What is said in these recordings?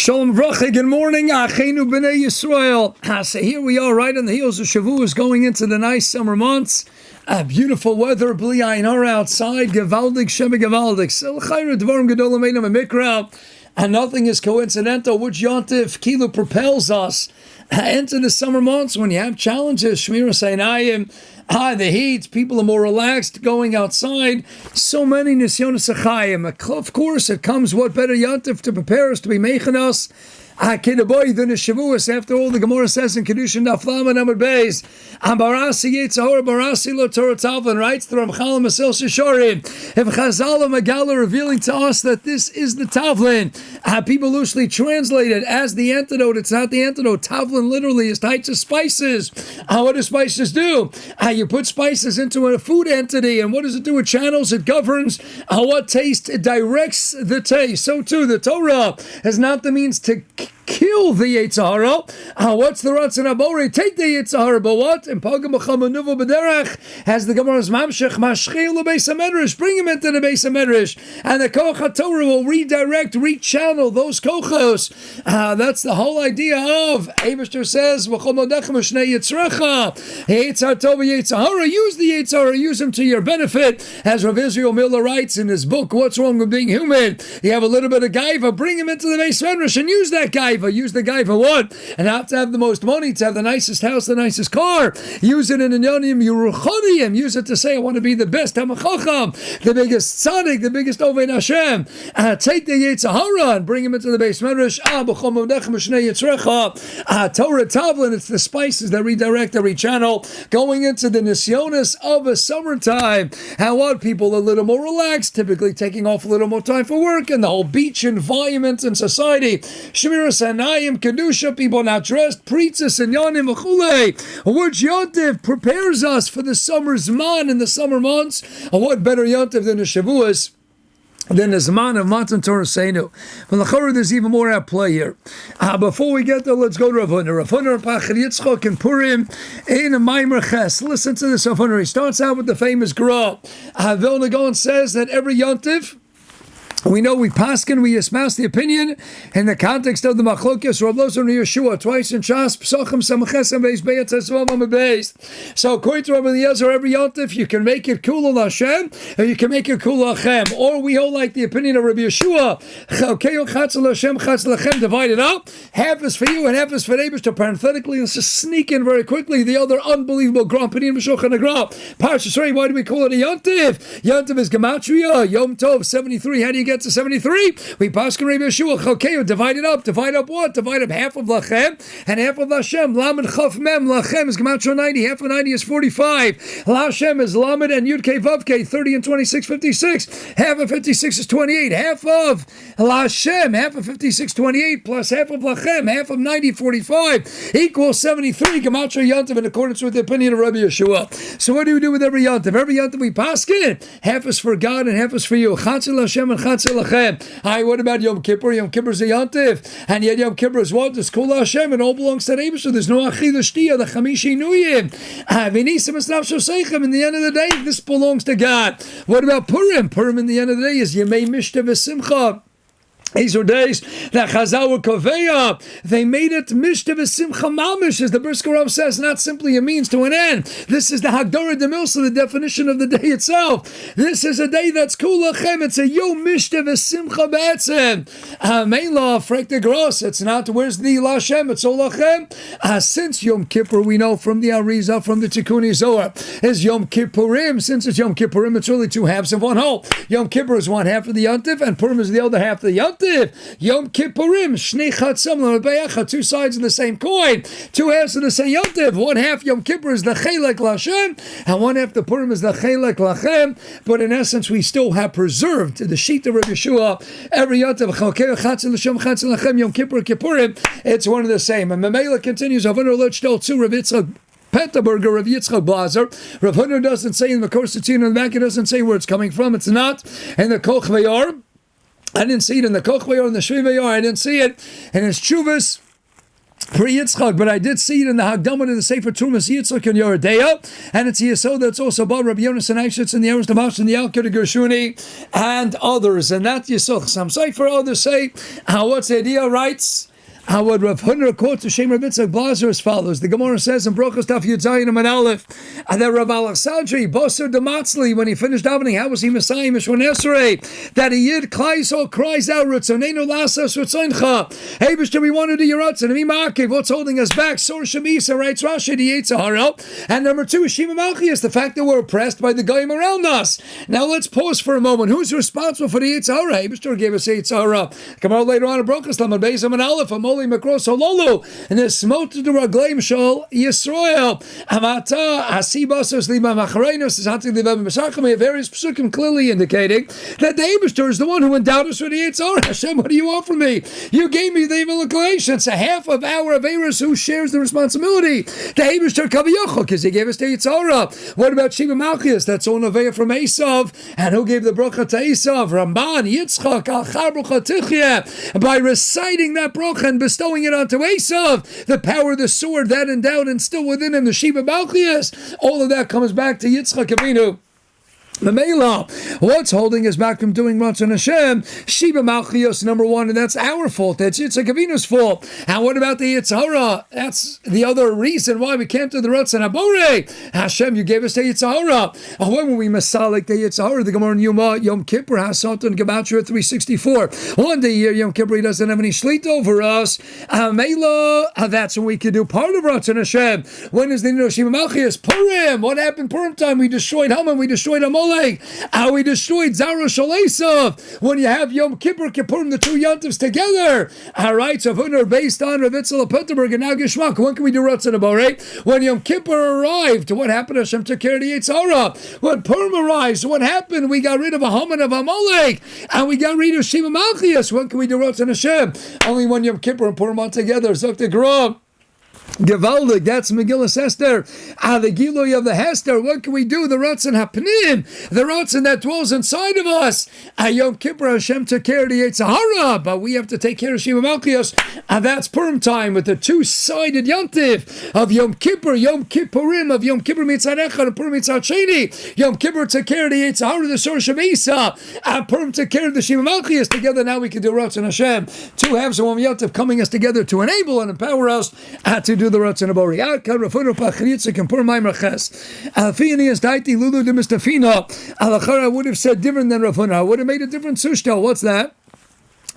Shalom Vracha, good morning, Achenu B'nai Yisrael. So here we are, right on the heels of Shavuos, going into the nice summer months. Beautiful weather, Bli Ayin Hara outside, Gevaldik, Shema Gevaldik. So L'chayra Dvarim Gedolim Einam Mikra. And nothing is coincidental, which Yontif Kilu propels us into the summer months when you have challenges, Shmira Sainayim, the heat, people are more relaxed going outside. So many Nisyonos Achayim. Of course, it comes what better Yontif to prepare us to be making us. Kidaboy than the Shavuos. After all, the Gemara says in Kedushin Daflam and Amud Beis, Ambarasi Yitzahor Barasi Lo Torah Tavlin, writes the Ramchal Masel Shishorim. If Chazal Magala revealing to us that this is the Tavlin, people loosely translate it as the antidote. It's not the antidote. Tavlin literally is tied to spices. What do spices do? You put spices into a food entity, and what does it do? It channels, it governs what taste, it directs the taste. So too, the Torah is not the means to kill the Yetzer Hara. What's the Ratzon Abori? Take the Yetzer Hara, but what? In Pagam B'chamanuva B'derech, as the Gemara's Mamshech, Mashchil L'Beis HaMedrash, bring him into the Beis HaMedrash, and the Koch HaTorah will redirect, rechannel those Kochos. That's the whole idea of, Eibishter says, V'chol Modechem Shnei Yitzrecha, Yetzer Tov Yetzer Hara, use the Yetzer Hara, use him to your benefit, as Rav Israel Miller writes in his book, What's Wrong with Being Human? You have a little bit of gaiva, bring him into the Beis HaMedrash, and use that gaiva. Use the guy for what? And not to have the most money, to have the nicest house, the nicest car. Use it in a Yonim Yeruchonim. Use it to say, I want to be the best Hamachacham, the biggest tzaddik, the biggest Oved Hashem. Take the Yetzer Hara and bring him into the Beis Medrash. Torah Tavlin, it's the spices that redirect, that rechannel, going into the Nisyonis of a summertime. And what? People are a little more relaxed, typically taking off a little more time for work, and the whole beach environment and society. Shemira Sanayim, Kedusha, people not dressed, Pritzis and Yanim, Achule, which Yontif prepares us for the summer's man in the summer months. What better Yontif than the Shavuos? Then the Zman of Matan Torah Seinu. But l'chorah, there's even more at play here. Before we get there, let's go to Rav Hunter. Rav Hunter, Pachad Yitzchok, and Purim, in a Maimer Ches. Listen to this, Rav Hunter. He starts out with the famous Gra. Vilna Gaon says that every Yontif, we know we paskin, we espouse the opinion in the context of the machlokes Rav Lozer and Yeshua twice in Shas Psachim Samachas and Beis Beit Tesvav Amud Beis. So according to Rabbi Eliezer, every yontif you can make it kula Hashem, or you can make it kula Lachem, or we all like the opinion of Rabbi Yeshua. Chatzel Hashem, Chatzel Lachem, divide it up. Half is for you and half is for neighbors. To parenthetically, let's just sneak in very quickly the other unbelievable Gram Pinion B'Shulchan Agra. Parshas Rei, why do we call it a yontif? Yontif is gematria. Yom Tov 73. How do you get to 73? We pass Rabbi Yeshua Chalkeu, divide it up. Divide up what? Divide up half of Lachem and half of Lashem. Lamed Chaf Mem. Lachem is Gematria 90. Half of 90 is 45. Lashem is Lamed and Yud Kei Vav Kei 30 and 26, 56. Half of 56 is 28. Half of Lashem, half of 56, 28 plus half of Lachem, half of 90, 45 equals 73. Gematria Yantiv in accordance with the opinion of Rabbi Yeshua. So what do we do with every Yantiv? Every Yantiv we pass it. Half is for God and half is for you. Chatzel Hashem and Chatzel Lachem. Hi, what about Yom Kippur? Yom Kippur is a Yontif, and yet Yom Kippur is what? It's Kula Hashem, and all belongs to the Eibusher. There's no Achila Shtia, the Chamishi Nuyim. V'nisim Esnav Shoseichem. In the end of the day, this belongs to God. What about Purim? Purim in the end of the day is Yemei Mishta V'Simcha. These are days that Chazal were Koveya. They made it Mishta V'Simcha Mamish, as the Brisker Rav says, not simply a means to an end. This is the Hagdara de Milsa, the definition of the day itself. This is a day that's Kul Lachem. It's a Yom Mishta V'Simcha B'etzem. Main law, Frek de Gros. It's not, where's the Lashem? It's all Lachem. Since Yom Kippur, we know from the Arizah, from the Tikkuni Zohar, is Yom Kippurim. Since it's Yom Kippurim, it's really two halves of one whole. Yom Kippur is one half of the Yontif, and Purim is the other half of the Yontif. Yom Kippurim, Shnei Chatzam L'Be'echa, two sides of the same coin, two halves of the same Yontif. One half Yom Kippur is the Chelek Lashem, and one half the Purim is the Chelek Lachem. But in essence, we still have preserved the sheet of Rabbi Yeshua. Every Yontif, Chatzel L'Shem, Chatzel Lachem, Yom Kippur, Kippurim, it's one of the same. And Mamela continues, Avinu Lechtel Tzu, Rav Yitzchak Petaburger, Rav Yitzchak Blazer. Rav Hunter doesn't say in the Korsatin on the back, it doesn't say where it's coming from. It's not in the Koch Vayar. I didn't see it in the Koch Vayar, in the Shvi Vayar. I didn't see it in his Chuvas. for Yitzchak, but I did see it in the Hagdamah to the Sefer Trumas Yitzchak and Yeridea, and it's Yisod that's also about Rabbi Yonas and Eishitz and the Eretz Damash and the Alkir the Gershuni and others, and that Yisod. Some Sefer others say, what's the idea, writes, how would Rav Hunter quote to Shem Rabbi Yitzchak Blazer as follows? The Gemara says in Brochus Daf Yud Zayin and Aleph, and that Rav Alexandri Boser Dematzli, when he finished davening, how was he Messiah Mishwan Esrei? That a Yid Klaiso cries out, Ritzonenu Lasas Ritzoncha. Hey, Bishter, we want to do your Ratzon. And Mimakiv, what's holding us back? Sor Shemisa writes Rashi the Yitzhahara. And number two, Shema Malchias, the fact that we're oppressed by the Goyim around us. Now let's pause for a moment. Who's responsible for the Yitzhahara? Hey, Bishter gave us Yitzhahara. Come out later on in Brochus Daf Bezim and Aleph. Makros Hololu, and the smote to the Raglaim Shol Yisrael. Amata Asibasos Liba Macharenos is Hati Liba Masachim. We have various psukim clearly indicating that the Eibishter is the one who endowed us with the Yitzhar. Hashem, what do you want from me? You gave me the evaluation. So half of our Averis who shares the responsibility. The Eibishter Kaviyachol, because he gave us the Yitzhara. What about Sheba Malchias? That's on Aveya from Esav. And who gave the bracha to Esav? Ramban, Yitzchak, Al-Char Bracha Tichya. By reciting that bracha and bestowing it onto Esav, the power of the sword that endowed and still within him, the Sheba Malchias, all of that comes back to Yitzchak Avinu. The Mela, what's holding us back from doing Ratzon Hashem? Sheba Malchios, number one, and that's our fault. That's Yitzchak Avinu's fault. And what about the Yitzhara? That's the other reason why we can't do the Ratzon Habore. Hashem, you gave us the Yitzhara. When were we Masalik the Yitzhara? The Gemara in Yom Kippur has something in Gematria 364. One day a year, Yom Kippur, he doesn't have any shlita over us. Mela, that's when we can do part of Ratzon Hashem. When is the Sheba Malchios? Purim. What happened Purim time? We destroyed Haman, we destroyed Amalek. How we destroyed Zara Shalesav. When you have Yom Kippur, Kippurim, the two Yantivs together. All right, so Hunter based on Rav Itzel Petterberg and now Geshmak. When can we do Ratzon Habore? When Yom Kippur arrived, what happened? Hashem took care of the Yitzhara. When Purim arrived, what happened? We got rid of a Haman of Amalek, and we got rid of Sheba Malchias. When can we do Ratzon Hashem? Only when Yom Kippur and Purim are together. Zok Gram. Gevaldig, that's Megillah Esther. The Giloy of the Hester. What can we do? The Ratzon Hapnim, the Ratzon that dwells inside of us. Yom Kippur, Hashem took care of the Yitzhara, but we have to take care of Sheba Malchios. And that's Purim time with the two-sided Yantiv of Yom Kippur, Yom Kippurim, of Yom Kippur Mitzad Echad and Purim Mitzad Sheni. Yom Kippur took care of the Yitzhara, the Sor Shemisa, and Purim took care of the Sheba Malchios. Together now we can do Ratzon Hashem. Two halves of one Yantiv coming us together to enable and empower us to do the Ratzon Habore. Akar Rafuno Pachritzik and Purim Ches. Alfini is Daiti Lulu de Mistafina. Alachar, I would have said different than Rafuno. I would have made a different sushtel. What's that?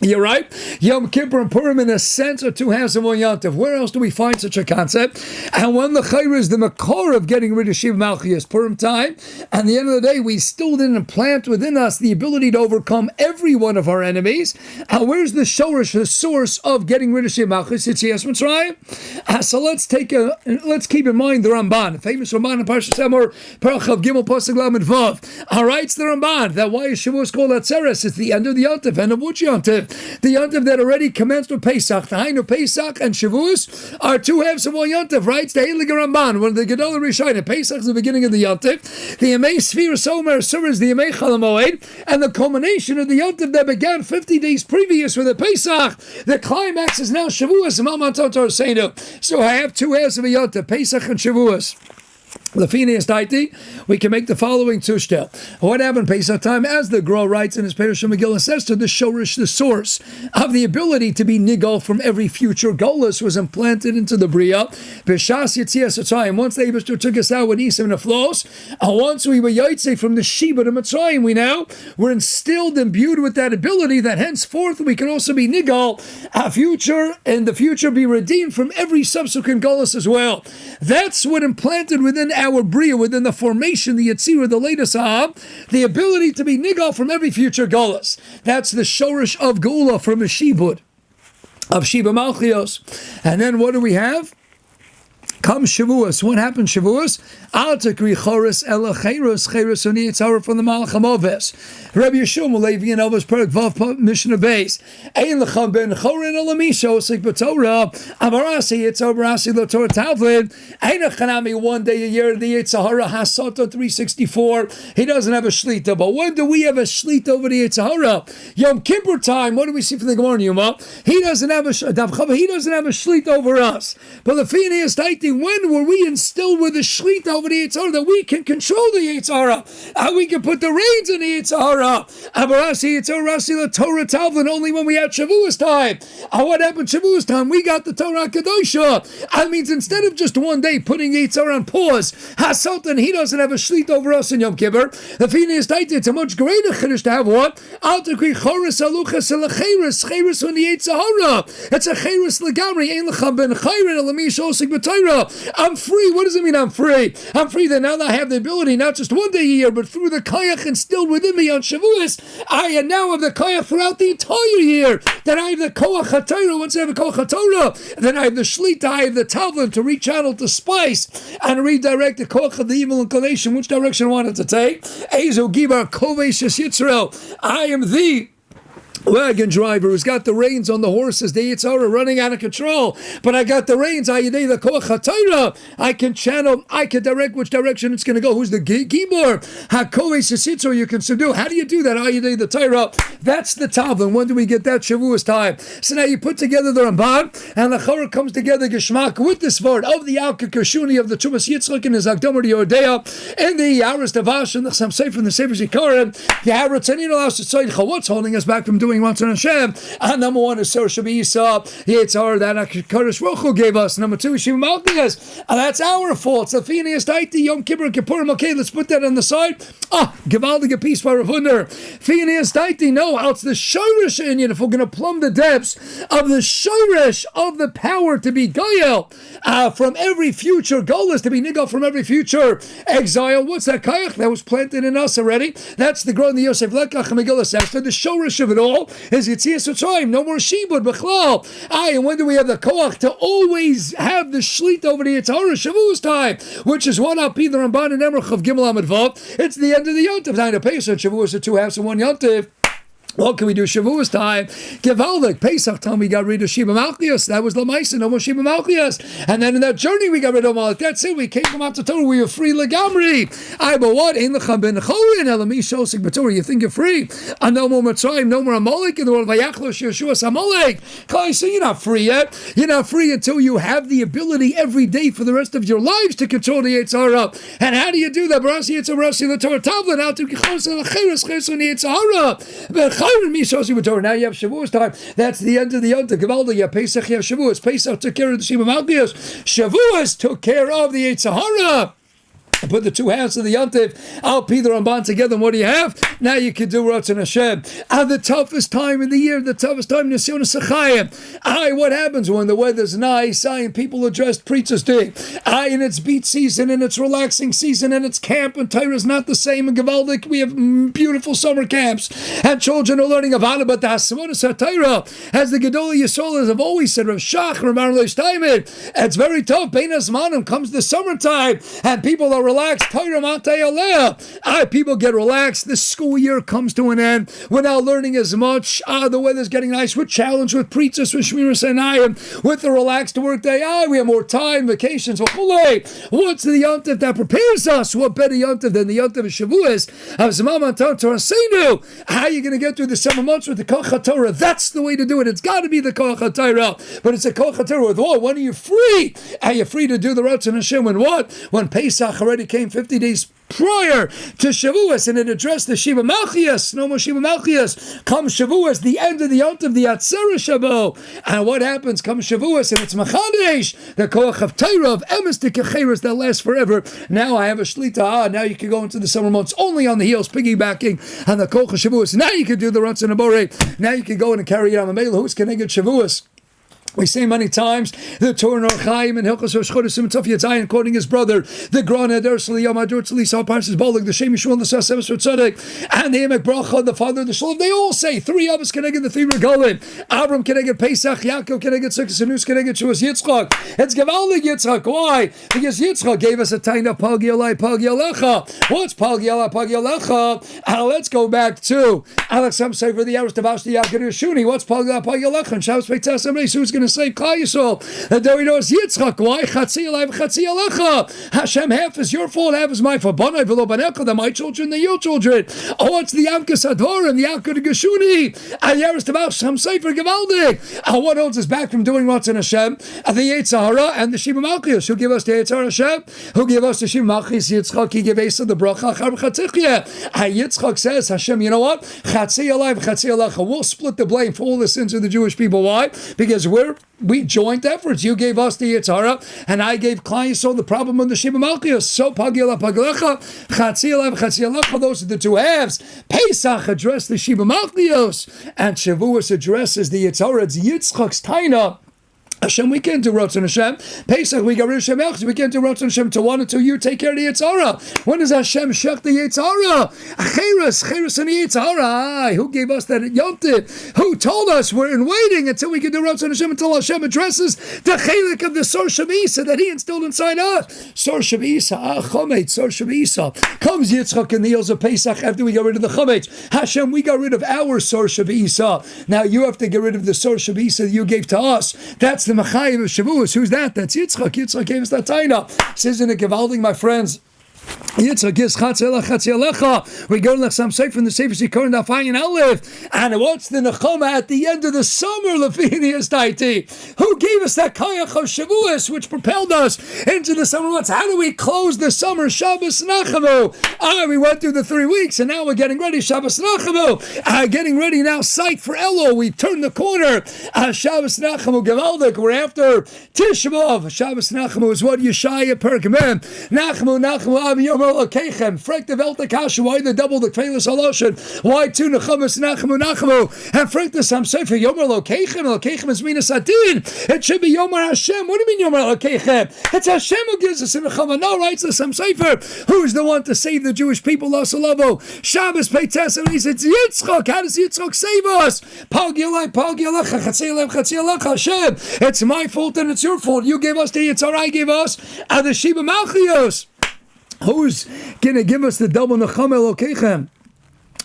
You're right. Yom Kippur and Purim, in a sense, are two halves of one Yantiv. Where else do we find such a concept? And when the Chayr is the Makor of getting rid of Sheba Malchias, Purim time, and at the end of the day, we still didn't plant within us the ability to overcome every one of our enemies. Where's the Shorish, the source of getting rid of Sheba Malchias? It's Yes Mitzrayim. So let's keep in mind the Ramban, the famous Ramban in Parshas Emor, Parachav Gimel Pasuk Lamed Vav. All right, it's the Ramban. That why is Shavuos called Atzeres? It's the end of the Yantiv, end of which Yantiv? The Yantiv that already commenced with Pesach. The Hainu Pesach and Shavuos are two halves of one Yantiv, right? The Heilige Ramban, one of the Gedolah Rishonim. Pesach is the beginning of the Yantiv. The Yemei Sfir Somer Sur is the Yemei Chol Hamoed, and the culmination of the Yantiv that began 50 days previous with the Pesach. The climax is now Shavuos. So I have two halves of a Yantiv, Pesach and Shavuos. The Feiner Daiti, we can make the following tushtel. What happened Pesach time? As the Gra writes in his Perush Megillah says to the Shorish, the source of the ability to be nigal from every future golus was implanted into the Bria. B'shas Yitzias Mitzrayim. Once the Eibishter took us out with Isim and Aflos, and once we were Yaitse from the Sheba to Mitzrayim, we now were instilled, imbued with that ability that henceforth we can also be nigal, in the future be redeemed from every subsequent golus as well. That's what implanted within our Bria, within the formation, the Yetzirah, the latest Ahab, the ability to be nigal from every future Golus. That's the Shorish of Geula from the Shibud, of Sheba Malchios. And then what do we have? Come Shavuos. What happened Shavuos? Al takri choros ela cheros uni yitzhara from the Malach HaMoves. Rabbi Yeshua Levi and Elvis Perik Vav Mishnah Beis. Ein lecham ben chorin elamisho osik b'Torah. Amarasi yitzhar barasi lo Torah tavlin. Ein echanami 1 day a year. The Yitzhara Hasoto 364. He doesn't have a shlita. But when do we have a shlita over the Yitzhara? Yom Kippur time. What do we see from the Gemara in Yuma? He doesn't have a shlita over us. But the Feiner is when were we instilled with a shlita over the Yitzhara that we can control the Yitzhara? We can put the reins in the Yitzhara. Abarasi Yitzhara Rasi the Torah Talvin only when we had Shavuos time. What happened Shavuos time? We got the Torah Kadosha. That means instead of just 1 day putting Yitzhara on pause, Hasultan, he doesn't have a shlita over us in Yom Kippur. The Feiner is it's a much greater chiddush to have what? Al tekri choros aluchas elacheres cheres on the Yitzhara. It's a cheres legamri ein lecham ben chayrin elamish osik b'Torah. I'm free. What does it mean I'm free? I'm free that now that I have the ability, not just 1 day a year, but through the koyach instilled within me on Shavuos, I now have the koyach throughout the entire year. Then I have the koach HaTorah. Once I have a koach HaTorah, then I have the shlita, I have the tavlin to rechannel to spice and redirect the koach of the evil inclination, which direction I wanted to take. Ezo Gibar Kovesh Yitzrel. I am the wagon driver who's got the reins on the horses. The Yitzhara running out of control, but I got the reins. I can channel, I can direct which direction it's going to go. Who's the Gibor? You can subdue. How do you do that? The Torah. That's the Tavlin. When do we get that? Shavuos time. So now you put together the Ramban, and the Chorah comes together Geshmak with this word of the Alka Kashuni of the Chumas Yitzchak and his Akdomer Yodea, and the Aris Davash and the Sam Sefer and the Sefer Zikarim. The Haratanino what's holding us back from doing Ratzon Hashem? And number one is Sir Shabi Isa, Yitzhar that Kodesh Rochu gave us. Number two is Shiva Malkias, and that's our fault. So Phineas Daiti Yom Kippur and Kippurim. Okay, let's put that on the side. Givaldige piece by Rav Hunder. Phineas Daiti, no, it's the Shorish Indian. If we're going to plumb the depths of the Shorish of the power to be Goyel from every future goal is to be Nigal from every future exile. What's that Kayach that was planted in us already? That's the growth in the Yosef Lekach Megillah Sester. The Shorish of it all is Yitzias Mitzrayim. No more Shibud Bechlal. And when do we have the Koach to always have the Shlit over the Yitzhara Shavuos time, which is what I'll be the Ramban and Emrach of Gimel Amid Vav. It's the end of the Yontif. Nine of Pesach. Shavuos are 2 halves and 1 Yontif. What can we do Shavuos time? Givaldik. Pesach time we got rid of Sheba Malchias. That was Lamaisa, no more Sheba Malchias. And then in that journey we got rid of Malach. That's it. We came from out to Torah. We were free Legamri. But what? Ein lecham ben chorin elami shosik b'Torah. You think you're free? And no more Mitzrayim, no more Amalek in the world. Vayachlos Yeshuas Amalek. So you're not free yet. You're not free until you have the ability every day for the rest of your lives to control the Yitzhara. And how do you do that? Barasi Yitzhara, the Torah Tavlin, out to Kichos and Cheres, Cheres on the Yitzhara. Now you have Shavuos time. That's the end of the Yontif. Givaldi, you have Pesach, you have Shavuos. Pesach took care of the Sheba Malchias. Shavuos took care of the Yitzhara. Put the 2 halves of the Yontif, Al Pi the Ramban together, and what do you have? Now you can do Ratzon Hashem. And the toughest time in the year, the toughest time in Nisyonos Achayim. What happens when the weather's nice? And people are dressed preachers day. And it's beat season, and it's relaxing season, and it's camp, and Torah's not the same. And Gavaldik, we have beautiful summer camps, and children are learning about it. But the Hasimonis HaTorah, as the Gedolei Yisraelis have always said, Rav Shach, Ramar Leishtaimid, it's very tough. Bein Azmanim comes the summertime, and people are relaxed. People get relaxed. The school year comes to an end. We're not learning as much. The weather's getting nice. We're challenged with preachers, with Shmiras Einayim, with the relaxed work day. We have more time, vacations. What's the Yontif that prepares us? What better Yontif than the Yontif of Shavuos? How are you going to get through the summer months with the Koach HaTorah? That's the way to do it. It's got to be the Koach HaTorah. But it's a Koach HaTorah with what? When are you free? Are you free to do the Ratzon Hashem? When what? When Pesach already came 50 days prior to Shavuos, and it addressed the Sheba Malchias. No more Sheba Malchias. Come Shavuos, the end of the Yontif, the Atzera Shabo. And what happens? Come Shavuos, and it's Machadesh, the Koach of Torah, of Emes to Kecheres that lasts forever. Now I have a Shlita. Now you can go into the summer months only on the heels, piggybacking on the Koach of Shavuos. Now you can do the Ratzon Abore. Now you can go in and carry it on the Mela. Who's Keneged Shavuos? We say many times the Torah Nor Chaim and Hilchos Rosh Chodesh Simon Tov Yitzayin, quoting his brother, the Gran Eder Sli Yom Adur Tzli Sal Parshas Bolig, the Shem Yishmael, the Sasem Tzaddik, and the Emek Bracha, the father of the Shalom. They all say three of us can get the three regalim. Avram can get Pesach, Yaakov can get Sukkot, Nus can get Shavuos, Yitzchak. It's Gevaldig Yitzchak. Why? Because Yitzchak gave us a taina Pag Yalai Pag Yalecha. What's Pag Yalai Pag Yalecha? Let's go back to Alex Samsay for the Yaris Tavashti Yaakov Shuni. What's Pag Yalai Pag Yalecha? And Shabbos Peitzah Somebody who's going to say Klal Yisrael. And there we know it's Yitzchak. Why? Chatzi Alai Chatzi Alecha. Hashem, half is your fault, half is my fault. Banai v'lo banecha, they're my children, they're your children. Oh, it's the Yamkas Ador and the Yaakov Geshuni. And Yaris Tavash Samsay for Gevaldik. What holds us back from doing what's in Hashem? The Yetzirah and the Sheba Malchus. Who give us the Yetzirah Hashem? Who give us the Sheba Malchus? Yitzchak, he gave Asa the bracha. Yitzchak says, Hashem, you know what? Chatzi Alai Chatzi Alecha. We'll split the blame for all the sins of the Jewish people. Why? Because we joint efforts. You gave us the Yitzhara, and I gave Klal Yisrael the problem of the Sheba Malchus. So Pagila Paglecha, Chatzi Alecha, Chatzi Alecha. Those are the two halves. Pesach addressed the Sheba Malchus, and Shavuos addresses the Yitzhara. It's Yitzchak's taina. Hashem, we can't do Ratzon Hashem. Pesach, we got rid of Shem Elchus. We can't do Ratzon Hashem till 1 and 2. You take care of the Yitzhara. When does Hashem shech the Yitzhara? Cheres and the Yitzhara. Who gave us that Yom Tov? Who told us we're in waiting until we can do Ratzon Hashem, until Hashem addresses the chelik of the Sor Shavisa that He instilled inside us? Sor Shavisa, Chometz, Sor Shavisa. Comes Yitzchak and the Yos of Pesach after we got rid of the Chometz. Hashem, we got rid of our Sor Shavisa. Now you have to get rid of the Sor Shavisa that you gave to us. That's the Machayim of Shavuos. Who's that? That's Yitzchak. Yitzchak gave us that taina. Says in the Gevaldig, my friends, Yitzchak is Chatzi Alecha. We go to some say from the Sefer Zikaron Dafayin Aleph. And what's the Nechama at the end of the summer? Lefinius Daiti. Who gave us that Kayach of Shavuos, which propelled us into the summer months? How do we close the summer? Shabbos Nachamu. We went through the 3 weeks, and now we're getting ready. Shabbos Nachamu. Getting ready now. Sight for Elul. We turned the corner. Shabbos Nachamu Gevaldik. We're after Tisha B'Av. Shabbos Nachamu is what Yeshaya Perkamim. Nachamu. Yomer Lokechem, Frek the Veltakasha, why the double the Kvelis Haloshin? Why two Nechamas Nachamu Nachamu? And Frek the Sam Sefer, Yomer Lokechem, Lokechem is Minas Adin. It should be Yomer Hashem. What do you mean Yomer Lokechem? It's Hashem who gives us in Nechama. No, writes the Sam Sefer. Who's the one to save the Jewish people? Lasalavo. Shabbos Peites, and he says, Yitzchak. How does Yitzchak save us? Pag Yalai, Chatzilem, Hashem. It's my fault and it's your fault. You gave us the Yitzhar, I gave us, and the Sheba Malchios. Who's going to give us the double Nechama Elokechem?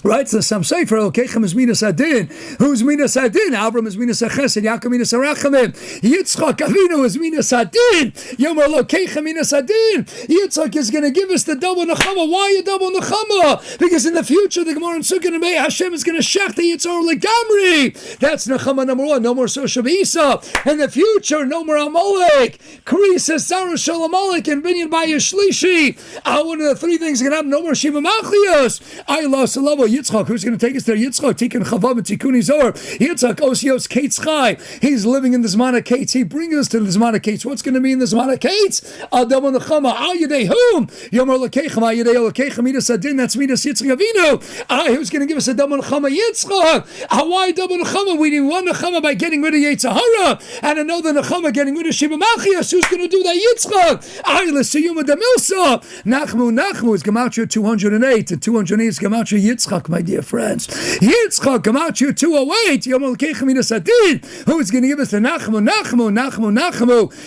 Right, so some Sefer Elokechem is Minas Adin. Who's Minas Adin? Avram is Minas Chesed. Yaakov Minas Arachamim. Yitzchak Avinu is Minas Adin. Yom Elokechem Minas Adin. Yitzchak is going to give us the double Nechama. Why a double Nechama? Because in the future, the Gemara in Sukkot and May, Hashem is going to shech the Yitzhar Legamri. That's Nechama number 1. No more Sosha B'Isa. In the future, no more Amalek. Krisa Sarah Shalom Amalek and Binyan Bayah Shlishi. One of the 3 things going to happen. No more Shiva Malchios. I lost a level. Yitzchak, who's going to take us there? Yitzchak, Tikkun Chavav and Tikkuni Zohar. Yitzchak, Osios Kates Chai. He's living in the Zman of Kates. He brings us to the Zman of Kates. What's going to be in the Zman of Kates? Adam and Nechama. Al Yedei whom? Yomer Lekechem. Al Yedei Lekechem. Midas Adin. That's Midas Yitzchak Avinu. Who's going to give us a Adam and Nechama? Yitzchak. Why Adam and Nechama? We need one Nechama by getting rid of Yitzhahara and another Nechama getting rid of Sheba Malchias. Who's going to do that? Yitzchak. L'siyuma Demilsa. Nachmu is Gematria 208. And 208 is Gematria Yitzchak. My dear friends, Yitzchak Gematria 208. Yom Elokechem Minas Adin. Who is going to give us the Nachmu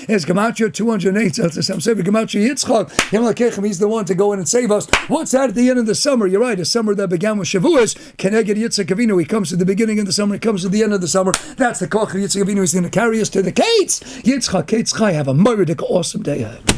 is Gematria 208. So it's some Sefer Gematria Yitzchak. Yom Elokechem, he's the one to go in and save us. What's that at the end of the summer? You're right, a summer that began with Shavuos. Keneged Yitzchak Avinu. He comes to the beginning of the summer. He comes to the end of the summer. That's the Koch of Yitzchak Avinu. He's going to carry us to the Kates. Yitzchak Kates Chai. Have a meridic awesome day ahead.